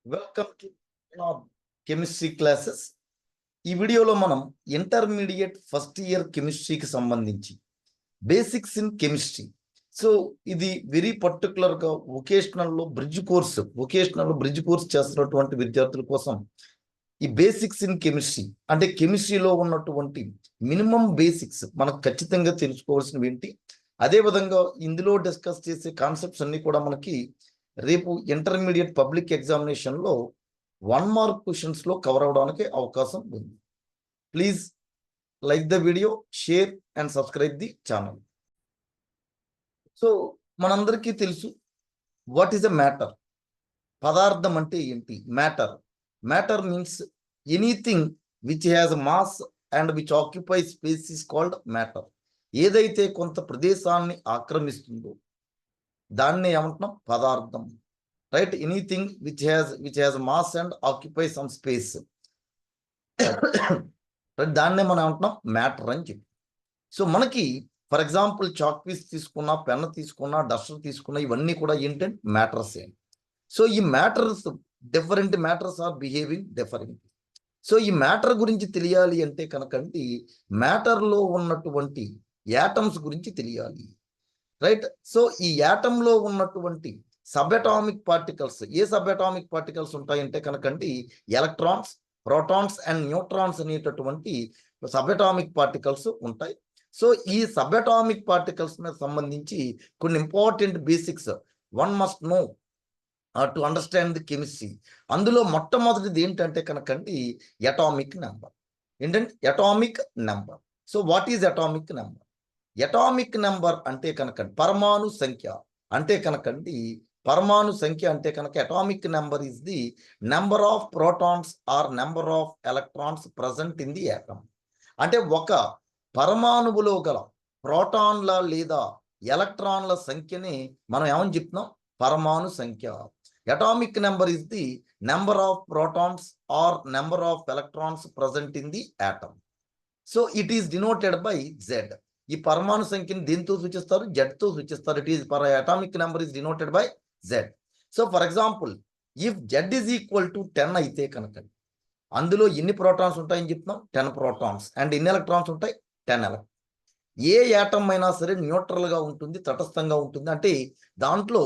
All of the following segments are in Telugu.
Welcome to chemistry classes. ఈ వీడియోలో మనం ఇంటర్మీడియట్ ఫస్ట్ ఇయర్ కెమిస్ట్రీకి సంబంధించి బేసిక్స్ ఇన్ కెమిస్ట్రీ. సో ఇది వెరీ పర్టికులర్గా వొకేషనల్ బ్రిడ్జ్ కోర్స్ చేస్తున్నటువంటి విద్యార్థుల కోసం ఈ బేసిక్స్ ఇన్ కెమిస్ట్రీ అంటే కెమిస్ట్రీలో ఉన్నటువంటి మినిమం బేసిక్స్ మనకు ఖచ్చితంగా తెలుసుకోవాల్సినవి ఏంటి, అదేవిధంగా ఇందులో డిస్కస్ చేసే కాన్సెప్ట్స్ అన్ని కూడా మనకి రేపు ఇంటర్మీడియట్ పబ్లిక్ ఎగ్జామినేషన్లో 1 మార్క్ క్వశ్చన్స్లో కవర్ అవడానికి అవకాశం ఉంది. Please like the video, share and subscribe the channel. So మనందరికీ తెలుసు వాట్ ఈస్ ఎ మ్యాటర్. పదార్థం అంటే ఏంటి? Matter means anything which has mass and which occupy space is called matter. ఏదైతే కొంత ప్రదేశాన్ని ఆక్రమిస్తుందో దాన్ని ఏమంటున్నాం? పదార్థం. Right? Anything which has mass and occupy some space, దాన్నే మనం ఏమంటున్నాం? మ్యాటర్ అని చెప్పి. సో మనకి ఫర్ ఎగ్జాంపుల్ చాక్ పీస్ తీసుకున్నా, పెన్ తీసుకున్నా, డస్టర్ తీసుకున్నా, ఇవన్నీ కూడా ఏంటంటే మ్యాటర్స్. సో ఈ matters different matters are behaving different. So ఈ మ్యాటర్ గురించి తెలియాలి అంటే కనుకండి మ్యాటర్లో ఉన్నటువంటి యాటమ్స్ గురించి తెలియాలి. రైట్? సో ఈ యాటంలో ఉన్నటువంటి సబ్ అటామిక్ పార్టికల్స్, ఏ సబ్ అటామిక్ పార్టికల్స్ ఉంటాయంటే కనుకండి ఎలక్ట్రాన్స్, ప్రోటాన్స్ అండ్ న్యూట్రాన్స్ అనేటటువంటి సబ్ అటామిక్ పార్టికల్స్ ఉంటాయి. సో ఈ సబ్ అటామిక్ పార్టికల్స్ మీద సంబంధించి కొన్ని important basics one must know to understand the chemistry. అందులో మొట్టమొదటిది ఏంటంటే కనుకండి అటామిక్ నెంబర్. ఏంటంటే atomic number. So what is atomic number? Atomic number అంటే కనుక పరమాణు సంఖ్య అంటే కనుకండి పరమాణు సంఖ్య అంటే కనుక atomic number is the number of protons or number of electrons present in the atom. అంటే ఒక పరమాణువులో గల ప్రోటాన్ల లేదా ఎలక్ట్రాన్ల సంఖ్యని మనం ఏమని చెప్తున్నాం? పరమాణు సంఖ్య. Atomic number is the number of protons or number of electrons present in the atom. So it is denoted by Z. ఈ పరమాణు సంఖ్యని దేంతో సూచిస్తారు? జెడ్తో సూచిస్తారు. It is atomic number is denoted by Z. So for example if Z is equal to 10 అయితే కనుక అందులో ఎన్ని ప్రోటాన్స్ ఉంటాయని చెప్తున్నాం? 10 ప్రోటాన్స్. అండ్ ఎన్ని ఎలక్ట్రాన్స్ ఉంటాయి? 10 ఎలక్ట్రాన్స్. ఏ యాటమ్ అయినా సరే న్యూట్రల్గా ఉంటుంది, తటస్థంగా ఉంటుంది. అంటే దాంట్లో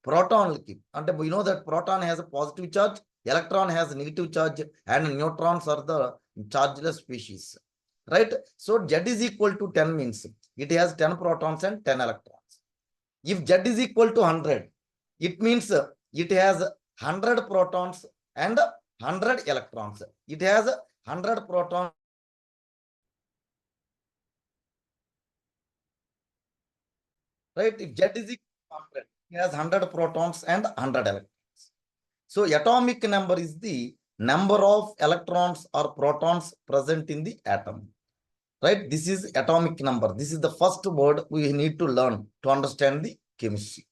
ప్రోటాన్లకి అంటే we know that proton has a positive charge, electron has a negative charge and neutrons are the chargeless species. Right? So Z is equal to 10 means it has 10 protons and 10 electrons. If Z is equal to 100, it means it has 100 protons and 100 electrons. It has 100 protons. Right? If Z is equal to 100, it has 100 protons and 100 electrons. So atomic number is the number of electrons or protons present in the atom. Right? This is atomic number. This is the first word we need to learn to understand the chemistry.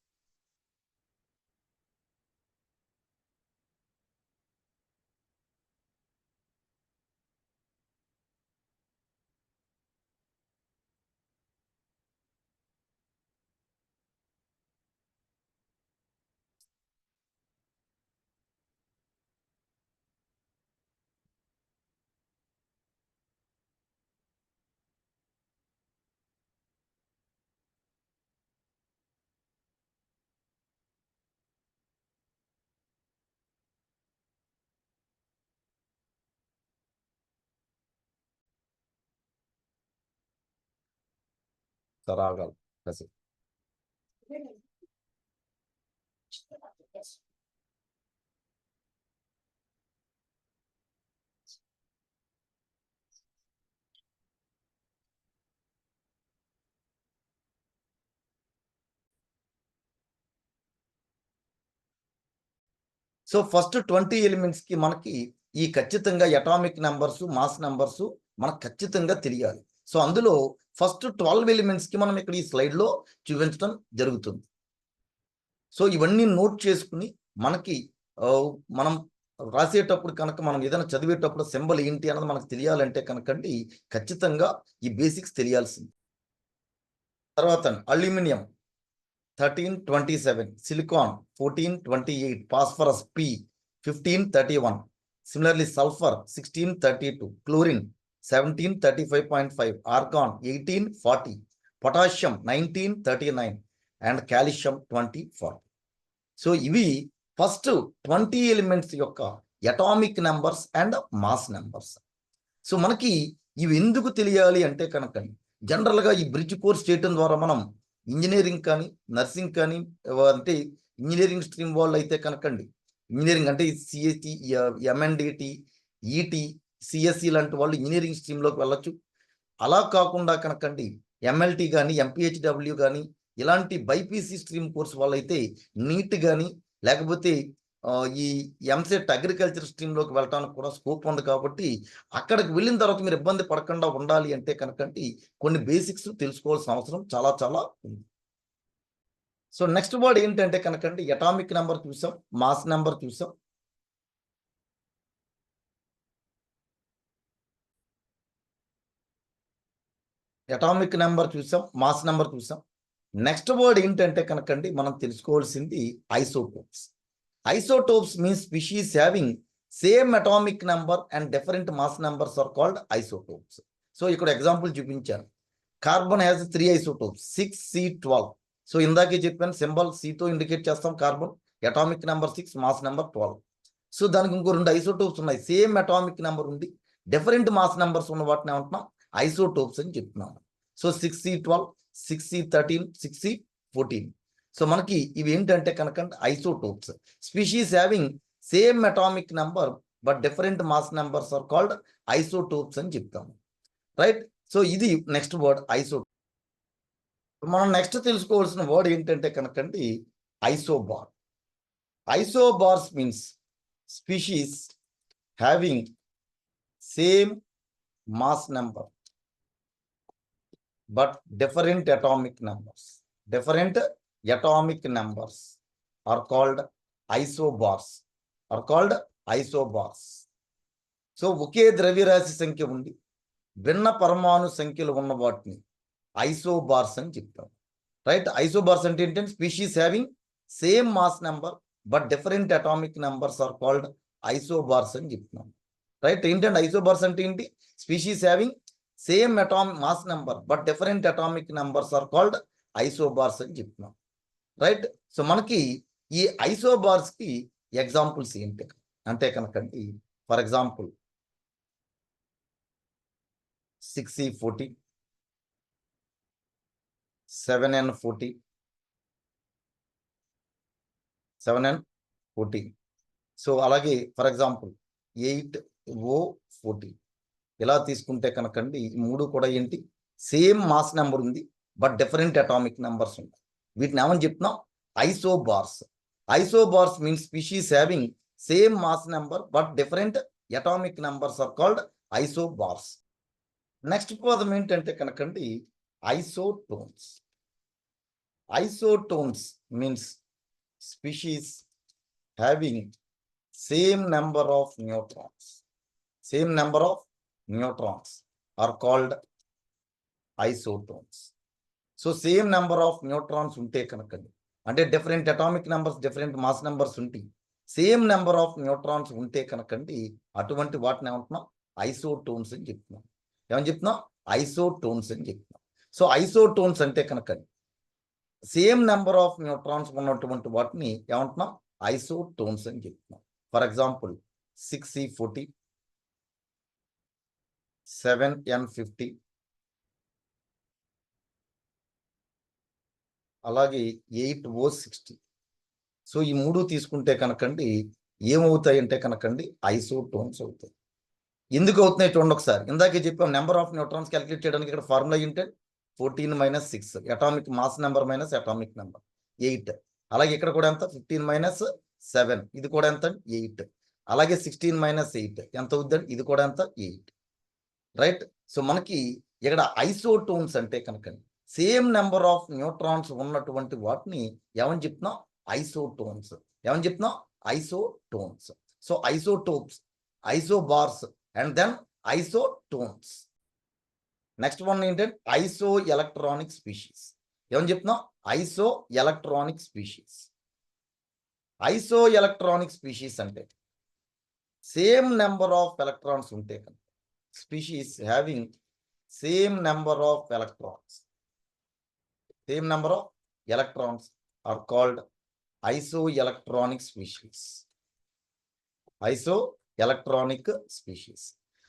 Saragal. That's it. So first 20 elements కి మనకి ఈ ఖచ్చితంగా అటామిక్ నెంబర్స్, మాస్ నెంబర్స్ మనకు ఖచ్చితంగా తెలియాలి. సో అందులో ఫస్ట్ 12 ఎలిమెంట్స్ కి మనం ఇక్కడ ఈ స్లైడ్ లో చూపించడం జరుగుతుంది. సో ఇవన్నీ నోట్ చేసుకుని మనకి మనం రాసేటప్పుడు కనుక మనం ఏదైనా చదివేటప్పుడు సింబల్ ఏంటి అన్నది మనకు తెలియాలంటే కనుకండి ఖచ్చితంగా ఈ బేసిక్స్ తెలియాల్సింది. తర్వాత aluminium 1327, silicon 1428, phosphorus P 1531. Similarly, sulfur 1632, chlorine 1735.5, argon 1840, potassium 1939, and calcium 2040. So ఇవి ఫస్ట్ 20 ఎలిమెంట్స్ యొక్క atomic numbers and mass numbers. So మనకి ఇవి ఎందుకు తెలియాలి అంటే కనుక జనరల్గా ఈ బ్రిడ్జ్ కోర్స్ చేయటం ద్వారా మనం ఇంజనీరింగ్ కానీ నర్సింగ్ కానీ అంటే ఇంజనీరింగ్ స్ట్రీమ్ వాళ్ళు అయితే కనుకండి ఇంజనీరింగ్ అంటే సిఎస్టి ఎంఎన్డిటి ఈటీ సిఎస్సి లాంటి వాళ్ళు ఇంజనీరింగ్ స్ట్రీమ్లోకి వెళ్ళొచ్చు. అలా కాకుండా కనుకండి ఎంఎల్టీ కానీ ఎంపీహెచ్డబ్ల్యూ కానీ ఇలాంటి బైపీసీ స్ట్రీమ్ కోర్స్ వాళ్ళైతే నీట్ కానీ లేకపోతే ఈ ఎంసెట్ అగ్రికల్చర్ స్ట్రీమ్లోకి వెళ్ళడానికి కూడా స్కోప్ ఉంది. కాబట్టి అక్కడికి వెళ్ళిన తర్వాత మీరు ఇబ్బంది పడకుండా ఉండాలి అంటే కనుకండి కొన్ని బేసిక్స్ తెలుసుకోవాల్సిన అవసరం చాలా చాలా ఉంది. సో నెక్స్ట్ వర్డ్ ఏంటంటే కనుకండి అటామిక్ నెంబర్ చూసాం, మాస్ నెంబర్ చూసాం. అటామిక్ నెంబర్ చూసాం, మాస్ నెంబర్ చూసాం. నెక్స్ట్ వర్డ్ ఏంటంటే కనుకండి మనం తెలుసుకోవాల్సింది isotopes. Isotopes means species having same atomic number and different mass numbers are called isotopes. So ఇక్కడ ఎగ్జాంపుల్ చూపించాను. Carbon has 3 isotopes 6C12. So ఇందాకే చెప్పాను, సింబల్ సితో ఇండికేట్ చేస్తాం carbon, atomic number 6, mass number 12. So దానికి ఇంకో 2 ఐసోటోప్స్ ఉన్నాయి, సేమ్ అటామిక్ నెంబర్ ఉంది, డిఫరెంట్ మాస్ నెంబర్స్ ఉన్న వాటిని ఏమంటున్నాం ఐసోటోప్స్ అని చెప్తున్నాం. So 6C12, 6C13, 6C14. So మనకి ఇవి ఏంటంటే కనుక isotopes. Species having same atomic number but different mass numbers are called isotopes అని చెప్తాము. రైట్. సో ఇది నెక్స్ట్ వర్డ్ ఐసోటోప్. మనం నెక్స్ట్ తెలుసుకోవాల్సిన వర్డ్ ఏంటంటే కనుకండి isobar. Isobars means species having same mass number but different atomic numbers. Different atomic numbers are called isobars. So ఒకే ద్రవ్యరాశి సంఖ్య ఉంది, భిన్న పరమాణు సంఖ్యలు ఉన్న వాటిని ఐసోబార్స్ అని చెప్తాం. రైట్. ఐసోబార్స్ అంటే ఏంటంటే species having same mass number but different atomic numbers are called isobars అని చెప్తున్నాం. రైట్. ఏంటంటే ఐసోబార్స్ అంటే ఏంటి? Species having same atomic mass number but different atomic numbers are called isobars అని చెప్తున్నాం. రైట్. సో మనకి ఈ ఐసోబార్స్ కి ఎగ్జాంపుల్స్ ఏంటి అంటే కనుకండి for example 6C40, 7N40, 7N14. So అలాగే ఫర్ ఎగ్జాంపుల్ 8O40. ఇలా తీసుకుంటే కనుకండి ఈ 3 కూడా ఏంటి? సేమ్ మాస్ నెంబర్ ఉంది బట్ డిఫరెంట్ అటామిక్ నెంబర్స్ ఉంటాయి. వీటిని ఏమని చెప్తున్నాం? Isobars. Isobars means species having same mass number but different atomic numbers are called isobars. Next పదం ఏంటంటే కనుకండి isotones. Isotones means species having same number of neutrons. Same number of neutrons are called isotones. So same number of neutrons ఉంటే కనుకండి అంటే different atomic numbers different mass numbers ఉంటాయి, సేమ్ నెంబర్ ఆఫ్ న్యూట్రాన్స్ ఉంటే కనుకండి అటువంటి వాటిని ఏమంటున్నాం? ఐసోటోన్స్ అని చెప్తున్నాం. ఏమని చెప్తున్నాం? ఐసోటోన్స్ అని చెప్తున్నాం. సో ఐసోటోన్స్ అంటే కనుకండి సేమ్ నెంబర్ ఆఫ్ న్యూట్రాన్స్ ఉన్నటువంటి వాటిని ఏమంటున్నాం? ఐసోటోన్స్ అని చెప్తున్నాం. ఫర్ ఎగ్జాంపుల్ 6C40, 7N50, అలాగే 8O60. సో ఈ 3 తీసుకుంటే కనుకండి ఏమవుతాయి అంటే కనుకండి ఐసోటోన్స్ అవుతాయి. ఎందుకు అవుతున్నాయి చూడండి ఒకసారి. ఇందాకే చెప్పాం నెంబర్ ఆఫ్ న్యూట్రాన్స్ క్యాలిక్యులేట్ చేయడానికి ఇక్కడ ఫార్ములా ఏంటంటే 14 - 6 atomic mass number minus atomic number 8. అలాగే ఇక్కడ కూడా ఎంత? 15 - 7 ఇది కూడా ఎంత? 8. అలాగే 16 - 8 ఎంత అవుద్దండి? ఇది కూడా ఎంత? 8. రైట్. సో మనకి ఇక్కడ ఐసోటోన్స్ అంటే కనుక సేమ్ నెంబర్ ఆఫ్ న్యూట్రాన్స్ ఉన్నటువంటి వాటిని ఏమని చెప్తున్నాం? ఐసోటోన్స్. ఏమని చెప్తున్నాం? Isotones. So isotopes, isobars and then isotones. Next one ఏంటంటే ఐసో ఎలక్ట్రానిక్ స్పీషీస్. ఏమని చెప్తున్నాం? Iso electronic species. Iso electronic species అంటే సేమ్ నెంబర్ ఆఫ్ ఎలక్ట్రాన్స్ ఉంటే కనుక, species having same number of electrons are called isoelectronic species. Isoelectronic species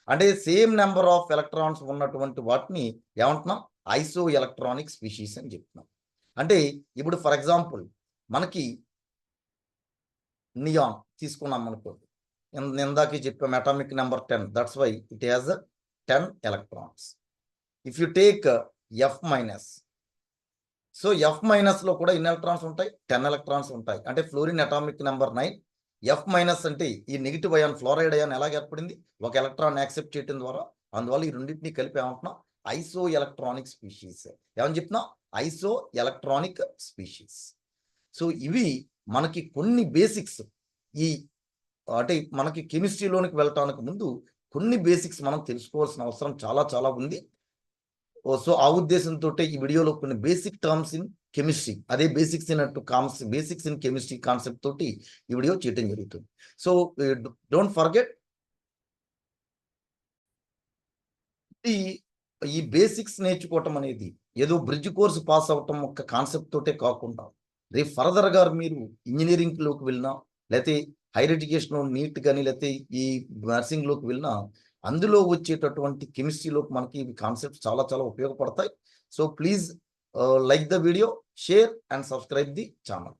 అంటే సేమ్ నెంబర్ ఆఫ్ ఎలక్ట్రాన్స్ ఉన్నటువంటి వాటిని ఏమంటున్నాం? ఐసోఎలక్ట్రానిక్ స్పీషీస్ అని చెప్తున్నాం. అంటే ఇప్పుడు ఫర్ ఎగ్జాంపుల్ మనకి నియాన్ తీసుకున్నాం అనుకోండి, ఇందాకే చెప్పాం atomic number 10, that's why it has 10 electrons. If you take F minus, so F మైనస్లో కూడా ఎన్ని ఎలక్ట్రాన్స్ ఉంటాయి? 10 ఎలక్ట్రాన్స్ ఉంటాయి. అంటే fluorine atomic number 9. F minus అంటే ఈ నెగిటివ్ అయాన్, ఫ్లోరైడ్ అయాన్ ఎలాగ ఏర్పడింది? ఒక ఎలక్ట్రాన్ యాక్సెప్ట్ చేయడం ద్వారా. అందువల్ల ఈ రెండింటిని కలిపి ఏమంటున్నాం? ఐసో ఎలక్ట్రానిక్ స్పీషీస్. ఏమని చెప్తున్నాం? Iso electronic species. సో ఇవి మనకి కొన్ని బేసిక్స్, ఈ అంటే మనకి కెమిస్ట్రీలోనికి వెళ్ళటానికి ముందు కొన్ని బేసిక్స్ మనం తెలుసుకోవాల్సిన అవసరం చాలా చాలా ఉంది. సో ఆ ఉద్దేశంతో ఈ వీడియోలో కొన్ని బేసిక్ టర్మ్స్ ఇన్ కెమిస్ట్రీ, అదే బేసిక్స్ ఇన్ కెమిస్ట్రీ కాన్సెప్ట్ తోటి ఈ వీడియో చేయడం జరుగుతుంది. సో డోంట్ ఫర్గెట్ ఈ బేసిక్స్ నేర్చుకోవటం అనేది ఏదో బ్రిడ్జ్ కోర్స్ పాస్ అవటం ఒక కాన్సెప్ట్ తోటే కాకుండా, రేపు ఫర్దర్గా మీరు ఇంజనీరింగ్లోకి వెళ్ళినా, లేకపోతే హైయర్ ఎడ్యుకేషన్ నీట్ కానీ, లేకపోతే ఈ నర్సింగ్లోకి వెళ్ళినా, అందులో వచ్చేటటువంటి కెమిస్ట్రీలోకి మనకి ఇవి కాన్సెప్ట్స్ చాలా చాలా ఉపయోగపడతాయి. So please like the video, share and subscribe the channel.